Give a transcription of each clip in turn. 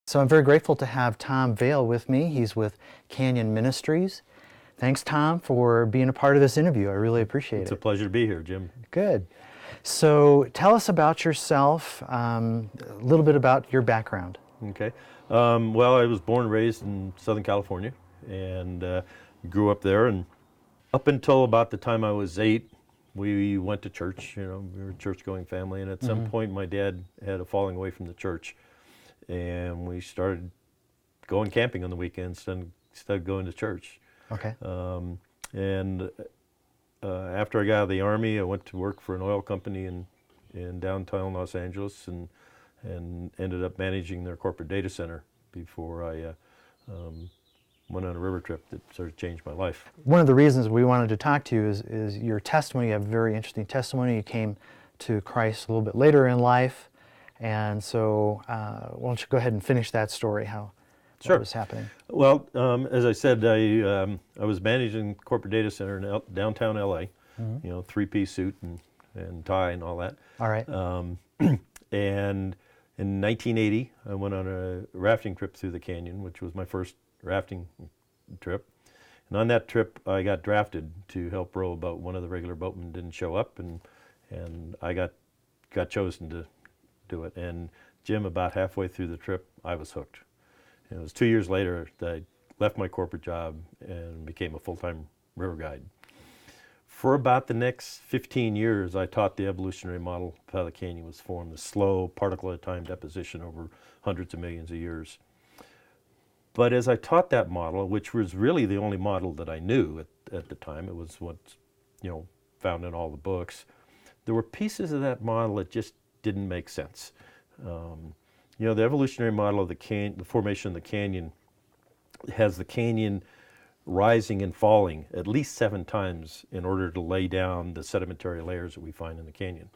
So I'm very grateful to have Tom Vail with me. He's with Canyon Ministries. Thanks, Tom, for being a part of this interview. I really appreciate it. It's a pleasure to be here, Jim. Good. So tell us about yourself, a little bit about your background. Okay. Well, I was born and raised in Southern California and grew up there. And up until about the time I was 8, we went to church. We were a church-going family. And at some point, my dad had a falling away from the church. And we started going camping on the weekends instead of going to church. Okay. After I got out of the Army, I went to work for an oil company in downtown Los Angeles and ended up managing their corporate data center before I went on a river trip that sort of changed my life. One of the reasons we wanted to talk to you is your testimony. You have a very interesting testimony. You came to Christ a little bit later in life. And so why don't you go ahead and finish that story, what was happening? Well, as I said, I was managing corporate data center in downtown LA, three-piece suit and tie and all that. All right. And in 1980, I went on a rafting trip through the canyon, which was my first rafting trip. And on that trip, I got drafted to help row a boat. One of the regular boatmen didn't show up, and I got chosen to do it. And Jim, about halfway through the trip, I was hooked. And it was 2 years later that I left my corporate job and became a full-time river guide. For about the next 15 years, I taught the evolutionary model of how the canyon was formed, the slow particle-at-a-time deposition over hundreds of millions of years. But as I taught that model, which was really the only model that I knew at the time, it was what's found in all the books, there were pieces of that model that just didn't make sense. The evolutionary model of the formation of the canyon has the canyon rising and falling at least 7 times in order to lay down the sedimentary layers that we find in the canyon.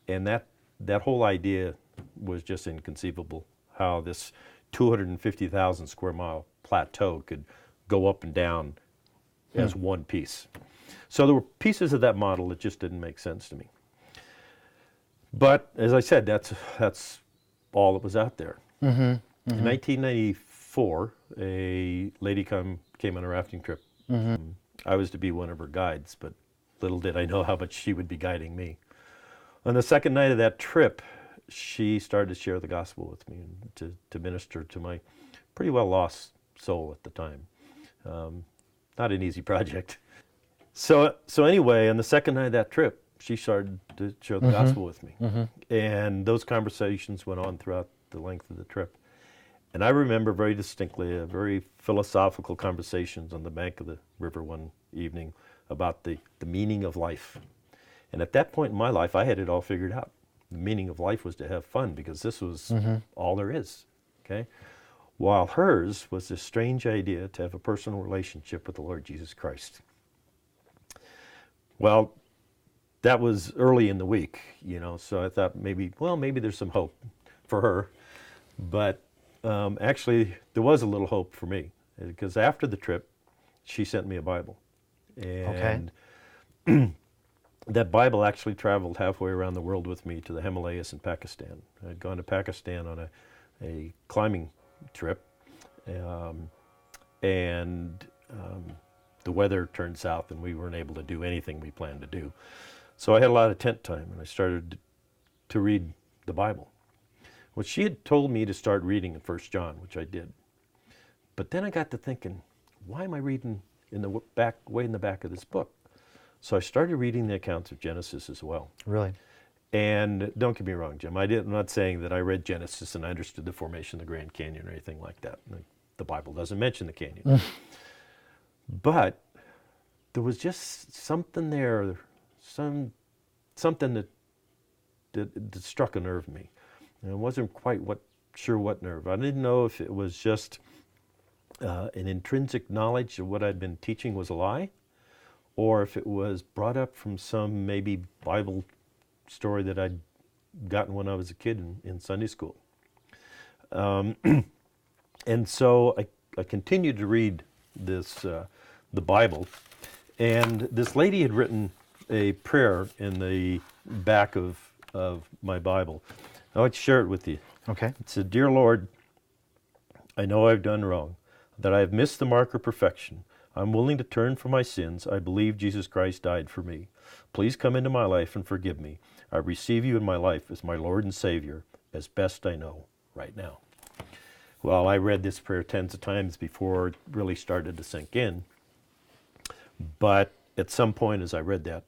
And that whole idea was just inconceivable, how this 250,000 square mile plateau could go up and down as one piece. So there were pieces of that model that just didn't make sense to me. But as I said, that's all that was out there. In 1994, a lady came on a rafting trip. I was to be one of her guides, but little did I know how much she would be guiding me. On the second night of that trip, she started to share the gospel with me and to minister to my pretty well lost soul at the time. Not an easy project. So anyway, on the second night of that trip, she started to share the gospel with me. And those conversations went on throughout the length of the trip. And I remember very distinctly a very philosophical conversations on the bank of the river one evening about the meaning of life. And at that point in my life, I had it all figured out. The meaning of life was to have fun because this was all there is, okay? While hers was this strange idea to have a personal relationship with the Lord Jesus Christ. Well, that was early in the week, so I thought maybe there's some hope for her. But actually, there was a little hope for me because after the trip, she sent me a Bible. And that Bible actually traveled halfway around the world with me to the Himalayas in Pakistan. I'd gone to Pakistan on a climbing trip, and the weather turned south and we weren't able to do anything we planned to do. So I had a lot of tent time and I started to read the Bible. Well, she had told me to start reading in 1 John, which I did. But then I got to thinking, why am I reading way in the back of this book? So I started reading the accounts of Genesis as well. Really? And don't get me wrong, Jim, I'm not saying that I read Genesis and I understood the formation of the Grand Canyon or anything like that. The Bible doesn't mention the canyon. But there was just something there, something that struck a nerve in me. And I wasn't quite sure what nerve. I didn't know if it was just an intrinsic knowledge of what I'd been teaching was a lie, or if it was brought up from some maybe Bible story that I'd gotten when I was a kid in Sunday school. And so I continued to read the Bible, and this lady had written a prayer in the back of my Bible. I want to share it with you. Okay. It said, "Dear Lord, I know I've done wrong, that I have missed the mark of perfection. I'm willing to turn from my sins. I believe Jesus Christ died for me. Please come into my life and forgive me. I receive you in my life as my Lord and Savior, as best I know right now. Well, I read this prayer tens of times before it really started to sink in. But at some point as I read that,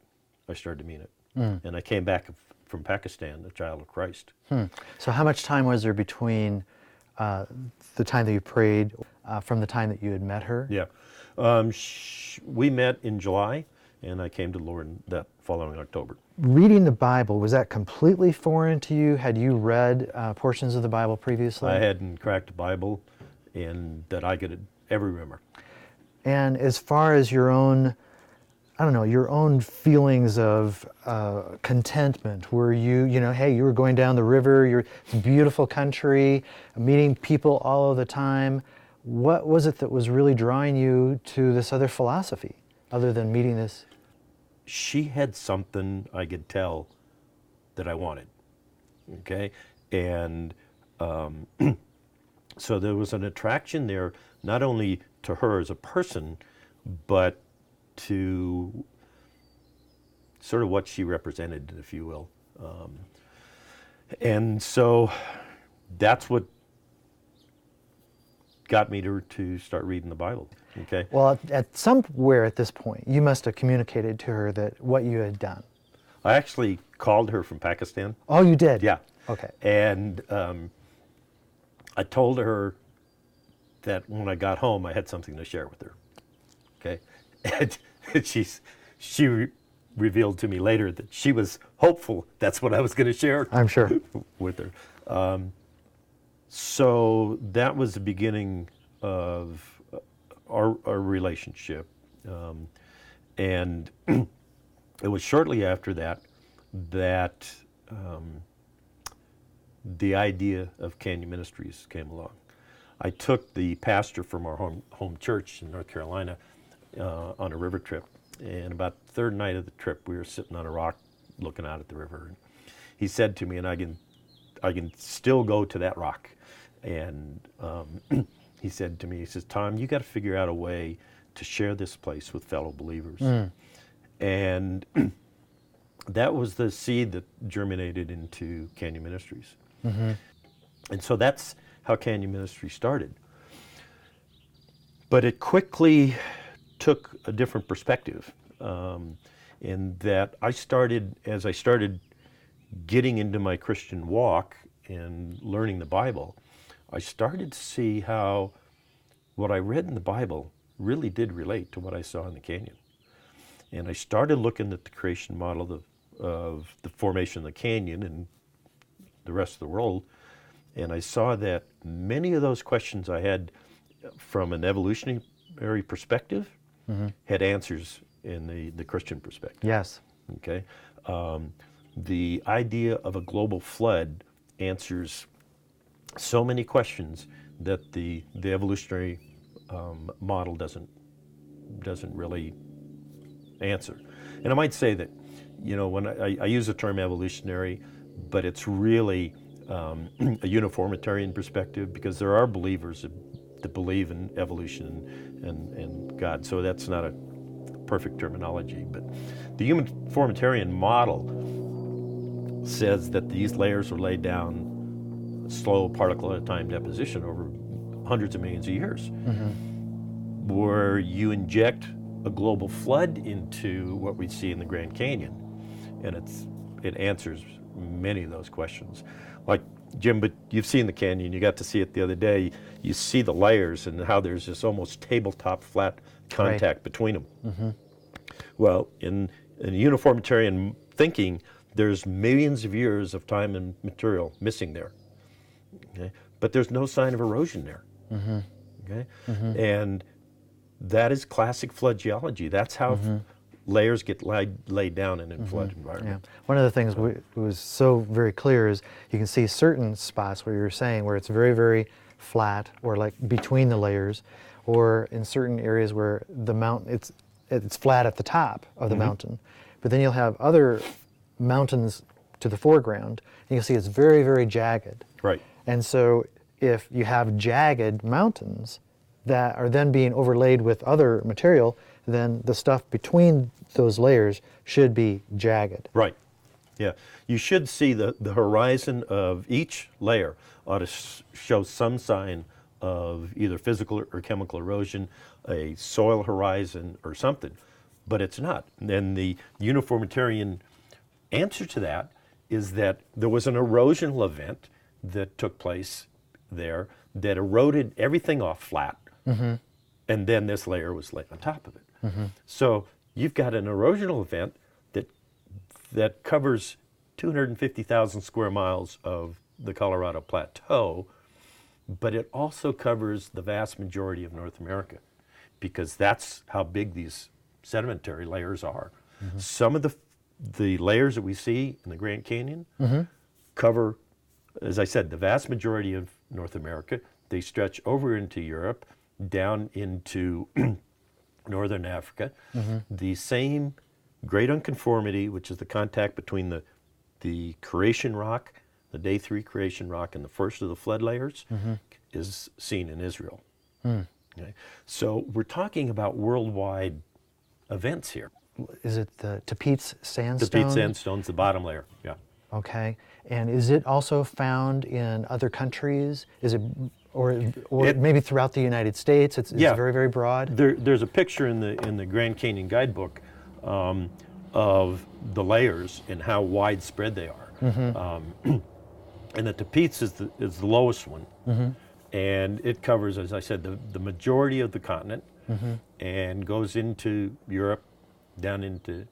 I started to mean it. And I came back from Pakistan, a child of Christ. So how much time was there between the time that you prayed from the time that you had met her? Yeah. We met in July, and I came to the Lord that following October. Reading the Bible, was that completely foreign to you? Had you read portions of the Bible previously? I hadn't cracked the Bible and that I could ever remember. And as far as your own, I don't know, your own feelings of contentment, were you, hey, you were going down the river, it's a beautiful country, meeting people all of the time. What was it that was really drawing you to this other philosophy, other than meeting this? She had something I could tell that I wanted, okay? And so there was an attraction there, not only to her as a person, but to sort of what she represented, if you will. And so that's what got me to start reading the Bible, okay? Well, at somewhere at this point, you must have communicated to her that what you had done. I actually called her from Pakistan. Oh, you did? Yeah. Okay. And I told her that when I got home, I had something to share with her, okay? And she revealed to me later that she was hopeful that's what I was going to share. I'm sure. With her. So that was the beginning of our relationship. And it was shortly after that the idea of Canyon Ministries came along. I took the pastor from our home church in North Carolina on a river trip. And about the third night of the trip, we were sitting on a rock looking out at the river. And he said to me, and I can still go to that rock. And he said to me, he says, Tom, you got to figure out a way to share this place with fellow believers. And that was the seed that germinated into Canyon Ministries. And so that's how Canyon Ministries started. But it quickly took a different perspective in that as I started getting into my Christian walk and learning the Bible, I started to see how what I read in the Bible really did relate to what I saw in the canyon. And I started looking at the creation model of the formation of the canyon and the rest of the world, and I saw that many of those questions I had from an evolutionary perspective had answers in the Christian perspective. Yes. Okay. The idea of a global flood answers so many questions that the evolutionary model doesn't really answer. And I might say that, when I use the term evolutionary, but it's really a uniformitarian perspective, because there are believers that believe in evolution and God. So that's not a perfect terminology. But the Uniformitarian Model says that these layers are laid down slow particle at a time deposition over hundreds of millions of years, where you inject a global flood into what we see in the Grand Canyon, and it answers many of those questions. Like, Jim, but you've seen the canyon, you got to see it the other day, you see the layers and how there's this almost tabletop flat contact between them. Well, in uniformitarian thinking, there's millions of years of time and material missing there. Okay? But there's no sign of erosion there. Okay? And that is classic flood geology. That's how layers get laid down in a flood environment. Yeah. One of the things was so very clear is you can see certain spots where you're saying where it's very, very flat, or like between the layers, or in certain areas where the mountain, it's flat at the top of the mountain. But then you'll have other mountains to the foreground, and you'll see it's very, very jagged. Right. And so if you have jagged mountains that are then being overlaid with other material, then the stuff between those layers should be jagged. Right. Yeah. You should see the horizon of each layer ought to show some sign of either physical or chemical erosion, a soil horizon or something, but it's not. And the uniformitarian answer to that is that there was an erosional event that took place there that eroded everything off flat, and then this layer was laid on top of it. So you've got an erosional event that covers 250,000 square miles of the Colorado Plateau, but it also covers the vast majority of North America, because that's how big these sedimentary layers are. Some of the layers that we see in the Grand Canyon cover, as I said, the vast majority of North America. They stretch over into Europe, down into Northern Africa. The same great unconformity, which is the contact between the Creation rock, the day 3 Creation rock, and the first of the flood layers, is seen in Israel. Okay? So we're talking about worldwide events here. Is it the Tapeats Sandstone? Tapeats Sandstone's the bottom layer, yeah. Okay. And is it also found in other countries? Is it, or maybe throughout the United States? It's very, very broad? There's a picture in the Grand Canyon guidebook of the layers and how widespread they are. And the Tapeats is the lowest one. And it covers, as I said, the majority of the continent, and goes into Europe, down into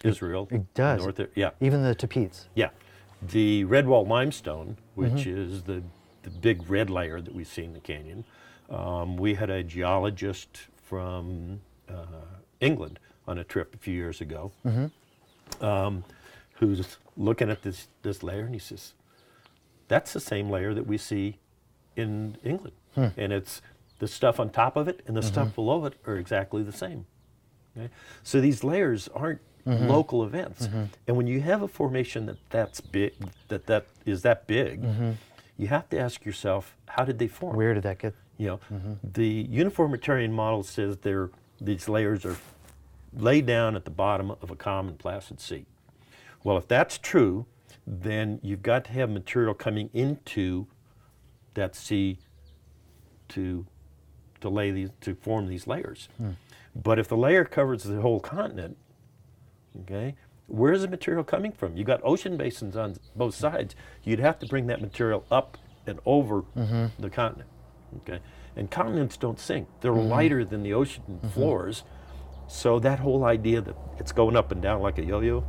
Israel. It does? Yeah. Even the Tapeats? Yeah. The Redwall limestone, which is the big red layer that we see in the canyon, we had a geologist from England on a trip a few years ago, who's looking at this layer, and he says, that's the same layer that we see in England. And it's the stuff on top of it and the stuff below it are exactly the same. Okay? So these layers aren't local events. And when you have a formation that's big, that is that big, you have to ask yourself, how did they form? Where did that get? You know, the Uniformitarian Model says these layers are laid down at the bottom of a common placid sea. Well, if that's true, then you've got to have material coming into that sea to form these layers. But if the layer covers the whole continent, okay, where's the material coming from? You got ocean basins on both sides. You'd have to bring that material up and over the continent. Okay, and continents don't sink; they're lighter than the ocean floors. So that whole idea that it's going up and down like a yo-yo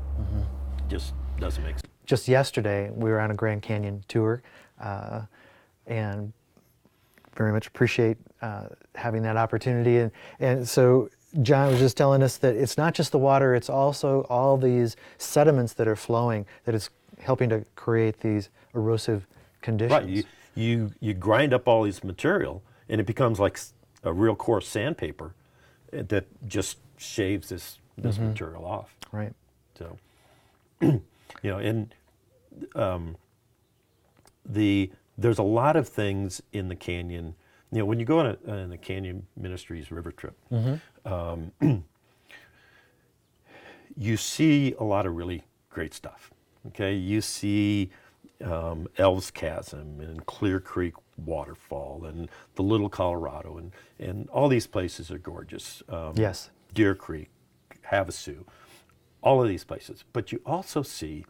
just doesn't make sense. Just yesterday, we were on a Grand Canyon tour, and very much appreciate having that opportunity. And so John was just telling us that it's not just the water, it's also all these sediments that are flowing that is helping to create these erosive conditions. Right, you grind up all this material, and it becomes like a real coarse sandpaper that just shaves this material off. Right. So, you know, and there's a lot of things in the canyon. You know, when you go on the Canyon Ministries river trip, you see a lot of really great stuff. Okay, you see Elves Chasm and Clear Creek Waterfall and the Little Colorado, and all these places are gorgeous. Yes. Deer Creek, Havasu, all of these places. But you also see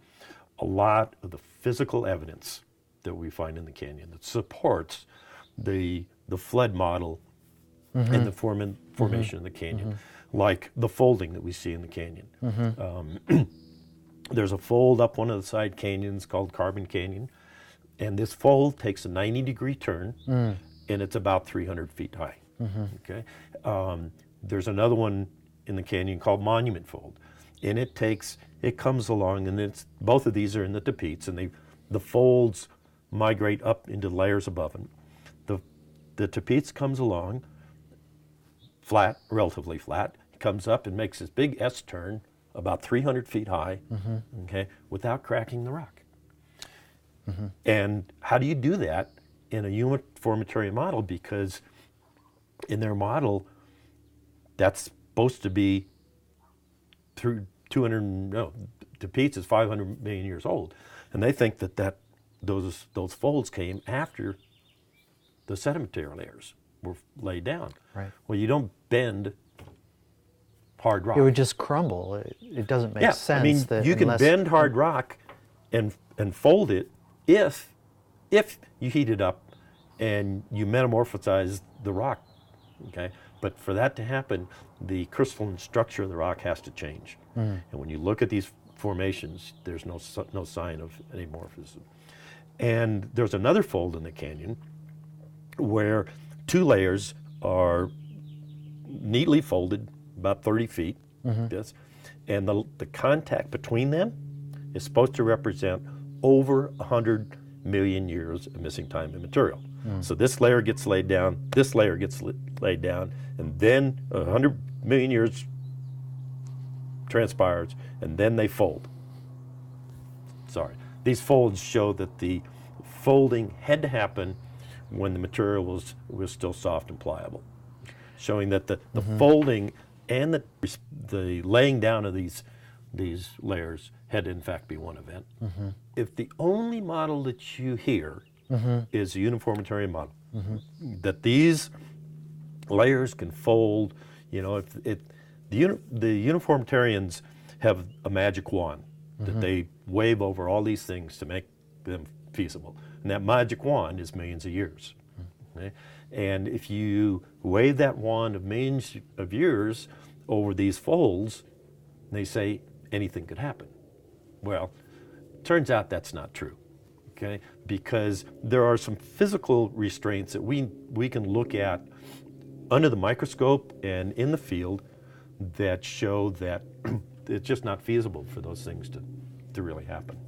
a lot of the physical evidence that we find in the canyon that supports the flood model and the formation of the canyon, like the folding that we see in the canyon. There's a fold up one of the side canyons called Carbon Canyon, and this fold takes a 90-degree turn, and it's about 300 feet high. Okay, there's another one in the canyon called Monument Fold, and it comes along, and both of these are in the Tapeats, and the folds migrate up into layers above them. The Tapeats comes along, flat, relatively flat, comes up and makes this big S turn about 300 feet high, okay, without cracking the rock. And how do you do that in a uniformitarian model because in their model, that's supposed to be through 200, no, Tapeats is 500 million years old. And they think that those folds came after the sedimentary layers were laid down. Right. Well, you don't bend hard rock. It would just crumble. It doesn't make sense. I mean, that you can bend hard rock and fold it if you heat it up and you metamorphosize the rock, okay? But for that to happen, the crystalline structure of the rock has to change. And when you look at these formations, there's no sign of any morphism. And there's another fold in the canyon where two layers are neatly folded, about 30 feet, this, and the contact between them is supposed to represent over 100 million years of missing time and material. So this layer gets laid down, this layer gets laid down, and then 100 million years transpires, and then they fold. Sorry. These folds show that the folding had to happen when the material was still soft and pliable, showing that the folding and the laying down of these layers had to in fact be one event. If the only model that you hear is a uniformitarian model, that these layers can fold, you know, the uniformitarians have a magic wand that they wave over all these things to make them feasible. And that magic wand is millions of years. Okay? And if you wave that wand of millions of years over these folds, they say anything could happen. Well, turns out that's not true, okay? Because there are some physical restraints that we can look at under the microscope and in the field that show that it's just not feasible for those things to really happen.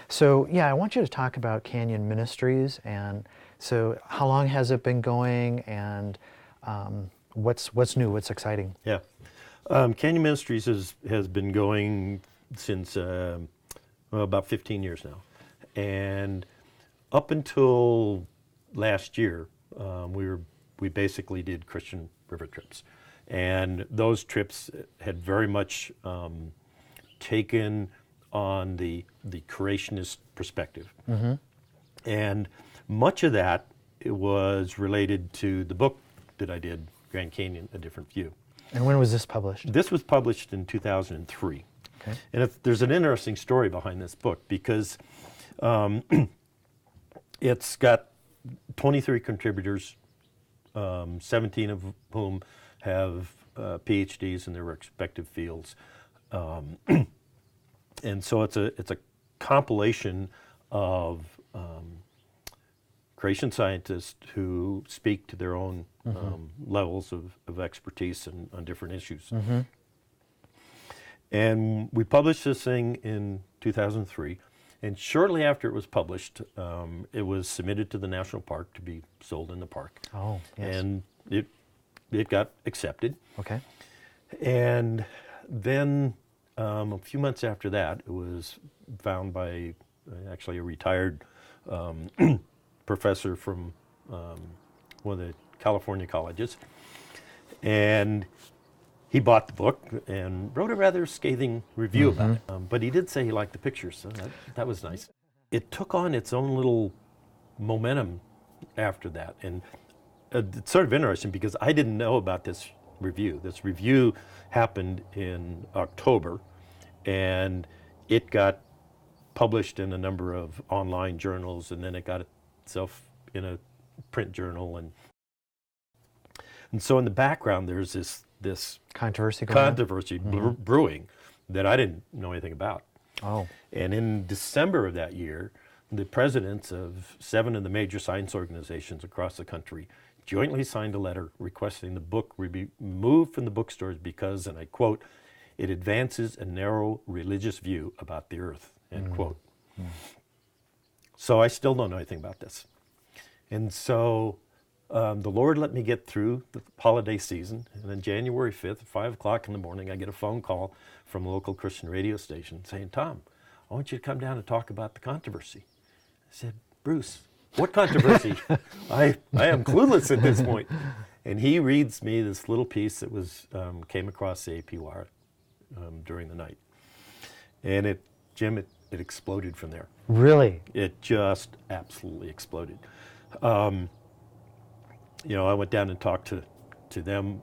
So yeah, I want you to talk about Canyon Ministries, and so how long has it been going, and what's new, what's exciting? Yeah, Canyon Ministries has been going since about 15 years now, and up until last year, we basically did Christian river trips, and those trips had very much taken on the creationist perspective. And much of that it was related to the book that I did, Grand Canyon, A Different View. And when was this published? This was published in 2003. Okay. And there's an interesting story behind this book because it's got 23 contributors, 17 of whom have PhDs in their respective fields. And so it's a compilation of creation scientists who speak to their own levels of expertise on different issues. And we published this thing in 2003, and shortly after it was published, it was submitted to the national park to be sold in the park. Oh, yes. And it got accepted. Okay. And then a few months after that, it was found by actually a retired professor from one of the California colleges. And he bought the book and wrote a rather scathing review about it. But he did say he liked the pictures, so that was nice. It took on its own little momentum after that. And it's sort of interesting because I didn't know about this review. This review happened in October, and it got published in a number of online journals, and then it got itself in a print journal. And so in the background, there's this controversy brewing that I didn't know anything about. Oh. And in December of that year, the presidents of 7 of the major science organizations across the country jointly signed a letter requesting the book be removed from the bookstores because, and I quote, "it advances a narrow religious view about the earth," end quote. So I still don't know anything about this. And so the Lord let me get through the holiday season, and then January 5th, at 5 o'clock in the morning, I get a phone call from a local Christian radio station saying, "Tom, I want you to come down and talk about the controversy." I said, "Bruce, What controversy? I am clueless at this point. And he reads me this little piece that was came across the AP wire during the night. And Jim, it exploded from there. Really? It just absolutely exploded. I went down and talked to them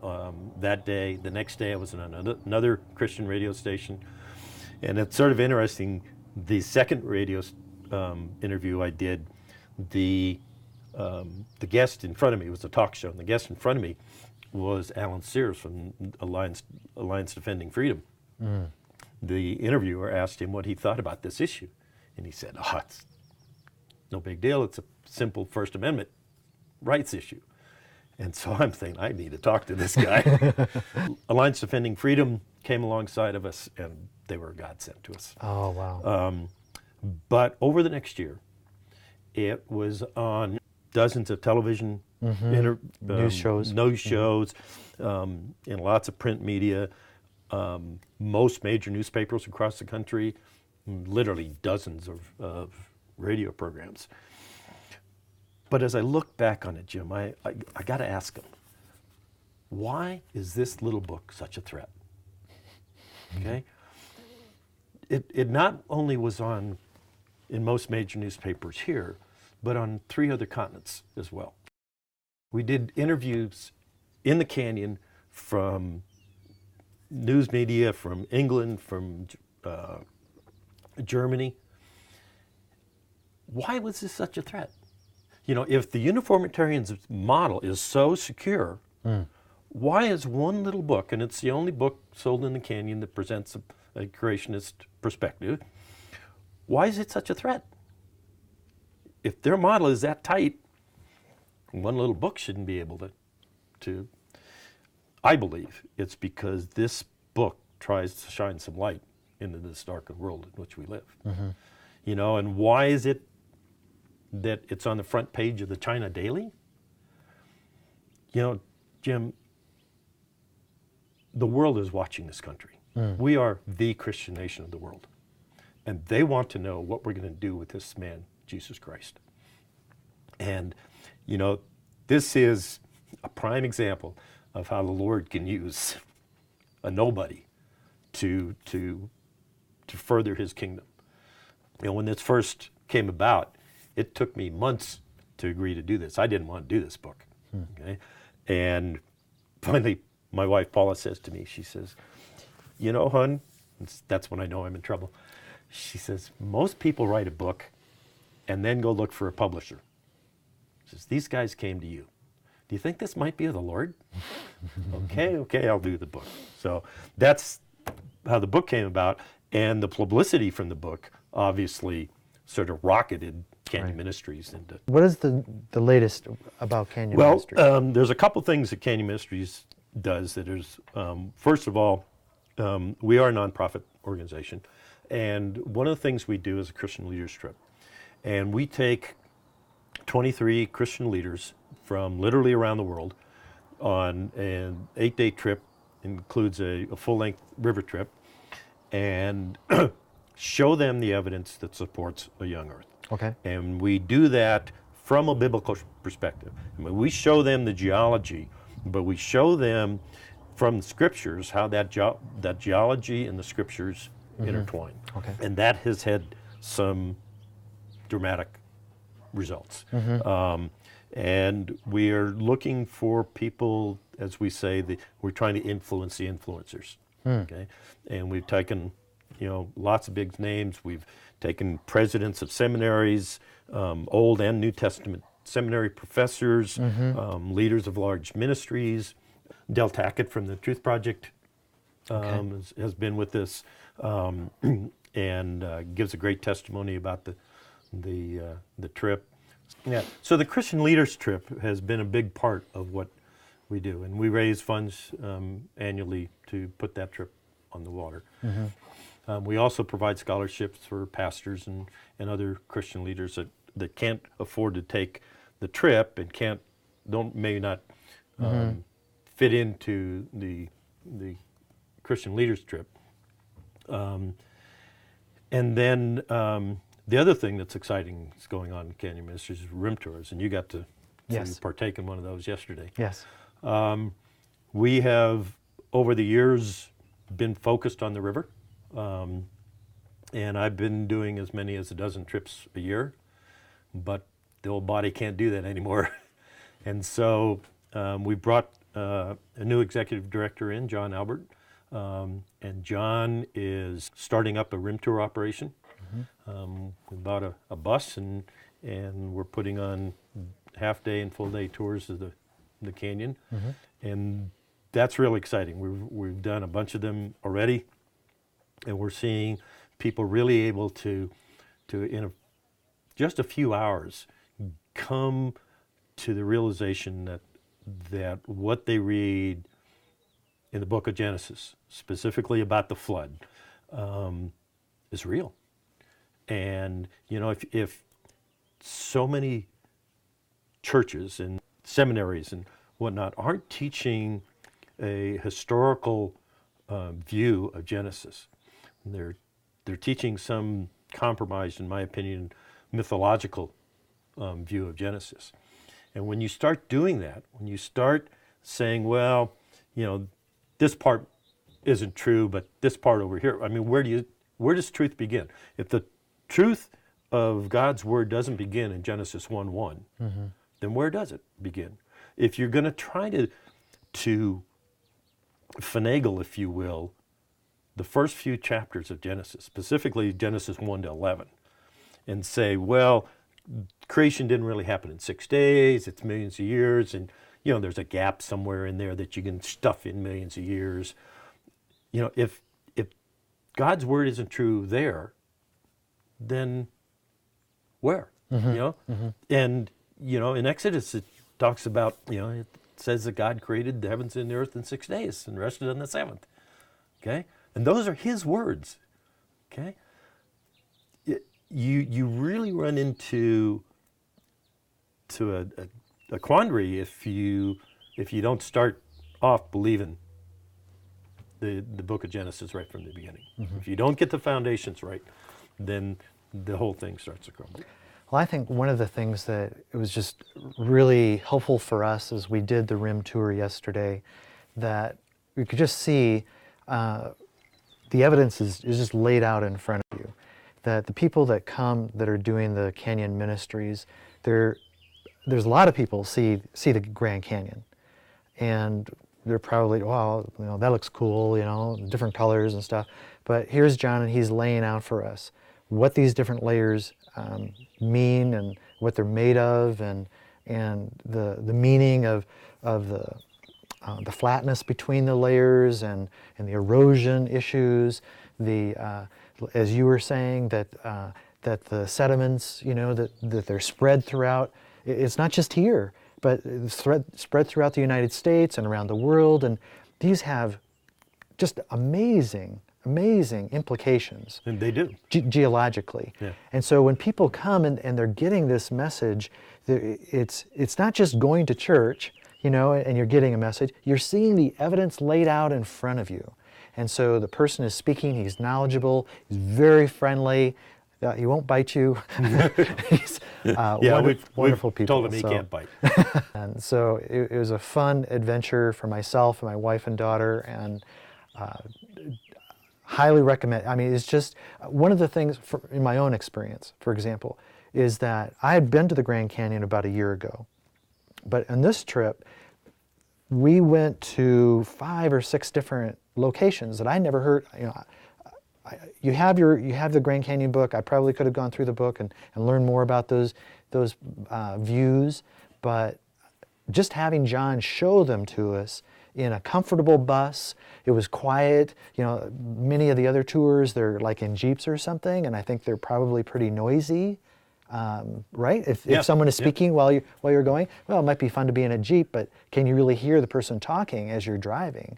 that day. The next day I was on another Christian radio station. And it's sort of interesting, the second radio interview I did, the guest in front of me, it was a talk show, and the guest in front of me was Alan Sears from Alliance Defending Freedom. Mm. The interviewer asked him what he thought about this issue, and he said, it's no big deal, it's a simple First Amendment rights issue. And so I'm thinking, I need to talk to this guy. Alliance Defending Freedom came alongside of us, and they were a godsend to us. Oh, wow. But over the next year, it was on dozens of television news shows, in lots of print media, most major newspapers across the country, literally dozens of radio programs. But as I look back on it, Jim, I got to ask him, why is this little book such a threat? Okay, it not only was on in most major newspapers here, but on 3 other continents as well. We did interviews in the Canyon from news media from England, from Germany. Why was this such a threat? If the Uniformitarian model is so secure, why is one little book, and it's the only book sold in the Canyon that presents a creationist perspective, why is it such a threat? If their model is that tight, one little book shouldn't be able to. I believe it's because this book tries to shine some light into this darkened world in which we live. Mm-hmm. And why is it that it's on the front page of the China Daily? Jim, the world is watching this country. We are the Christian nation of the world. And they want to know what we're going to do with this man, Jesus Christ. And, this is a prime example of how the Lord can use a nobody to further his kingdom. When this first came about, it took me months to agree to do this. I didn't want to do this book. Okay? And finally, my wife Paula says to me, she says, hon, that's when I know I'm in trouble. She says, most people write a book and then go look for a publisher. She says, these guys came to you. Do you think this might be of the Lord? Okay, I'll do the book. So that's how the book came about. And the publicity from the book obviously sort of rocketed Canyon Ministries into. What is the latest about Canyon Ministries? Well, there's a couple things that Canyon Ministries does that is, first of all, we are a nonprofit organization. And one of the things we do is a Christian leaders trip. And we take 23 Christian leaders from literally around the world on an 8-day trip, includes a full-length river trip, and show them the evidence that supports a young earth. Okay. And we do that from a biblical perspective. We show them the geology, but we show them from the scriptures how that geology and the scriptures intertwine. Okay. And that has had some dramatic results. And we are looking for people, as we say, we're trying to influence the influencers. Okay, and we've taken, lots of big names. We've taken presidents of seminaries, Old and New Testament seminary professors, leaders of large ministries. Del Tackett from the Truth Project has been with us, and gives a great testimony about the trip. Yeah. So the Christian Leaders Trip has been a big part of what we do, and we raise funds annually to put that trip on the water. We also provide scholarships for pastors and other Christian leaders that can't afford to take the trip and may not fit into the Christian Leaders Trip. And then The other thing that's exciting is going on in Canyon Ministries is rim tours, and you got to Yes. partake in one of those yesterday. Yes. We have, over the years, been focused on the river, and I've been doing as many as a dozen trips a year, but the old body can't do that anymore. And so we brought a new executive director in, John Albert, and John is starting up a rim tour operation. We bought a bus, and we're putting on half-day and full-day tours of the canyon, and that's really exciting. We've done a bunch of them already, and we're seeing people really able to in just a few hours come to the realization that what they read in the book of Genesis, specifically about the flood, is real. And if so many churches and seminaries and whatnot aren't teaching a historical view of Genesis, they're teaching some compromised, in my opinion, mythological view of Genesis. And when you start doing that, when you start saying, well, this part isn't true, but this part over here, I mean, where does truth begin? If the truth of God's word doesn't begin in Genesis 1:1, then where does it begin? If you're going to try to finagle, if you will, the first few chapters of Genesis, specifically Genesis 1 to 11, and say, well, creation didn't really happen in 6 days, it's millions of years, and there's a gap somewhere in there that you can stuff in millions of years. If God's word isn't true there, then where? And in Exodus it talks about, it says that God created the heavens and the earth in 6 days and rested on the seventh. Okay? And those are his words. Okay? You really run into a quandary if you don't start off believing the book of Genesis right from the beginning. If you don't get the foundations right, then the whole thing starts to crumble. Well, I think one of the things that it was just really helpful for us as we did the rim tour yesterday, that we could just see the evidence is just laid out in front of you. That the people that come that are doing the Canyon Ministries, there's a lot of people see the Grand Canyon, and they're probably, wow, that looks cool, different colors and stuff. But here's John, and he's laying out for us what these different layers mean and what they're made of, and the meaning of the flatness between the layers and the erosion issues, as you were saying, that the sediments, that they're spread throughout. It's not just here, but it's spread throughout the United States and around the world, and these have just amazing implications. And they do. Geologically. Yeah. And so when people come and they're getting this message, it's not just going to church, and you're getting a message. You're seeing the evidence laid out in front of you. And so the person is speaking, he's knowledgeable, he's very friendly, he won't bite you. He's wonderful we've people. Told him he can't bite. And so it was a fun adventure for myself and my wife and daughter, and highly recommend. I mean, it's just one of the things in my own experience, for example, is that I had been to the Grand Canyon about a year ago, but on this trip, we went to 5 or 6 different locations that I never heard. You have the Grand Canyon book. I probably could have gone through the book and learned more about those views, but just having John show them to us in a comfortable bus. It was quiet. Many of the other tours, they're like in Jeeps or something, and I think they're probably pretty noisy, right? If someone is speaking while you're going, well, it might be fun to be in a Jeep, but can you really hear the person talking as you're driving?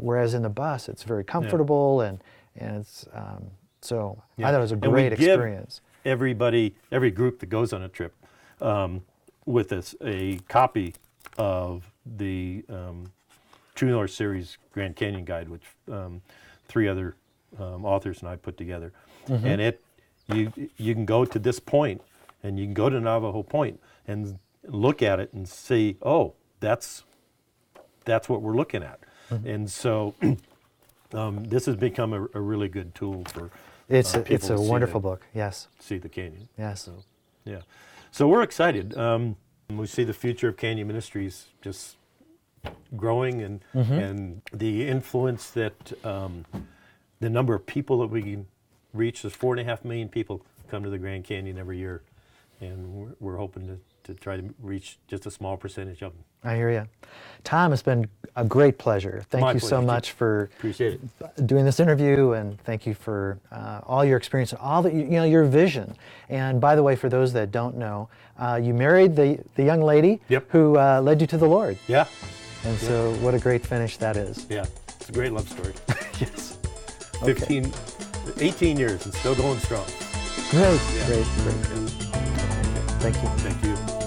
Whereas in the bus, it's very comfortable, and it's so I thought it was a great experience. Every group that goes on a trip with us a copy of the True North Series Grand Canyon Guide, which 3 other authors and I put together. And you can go to this point, and you can go to Navajo Point and look at it and see, oh, that's what we're looking at. Mm-hmm. And so this has become a really good tool for it's people a wonderful book. Yes. See the canyon. Yes. So, yeah. So we're excited. We see the future of Canyon Ministries just growing, and and the influence that the number of people that we can reach. There's 4.5 million people come to the Grand Canyon every year, and we're hoping to try to reach just a small percentage of them. I hear you. Tom, it's been a great pleasure. Thank you so much for Appreciate it. Doing this interview, and thank you for all your experience and all that your vision. And by the way, for those that don't know, you married the young lady who led you to the Lord. Yeah. And so what a great finish that is. Yeah, it's a great love story. Yes. 18 years and still going strong. Great, Yeah. great. Yeah. Thank you. Thank you.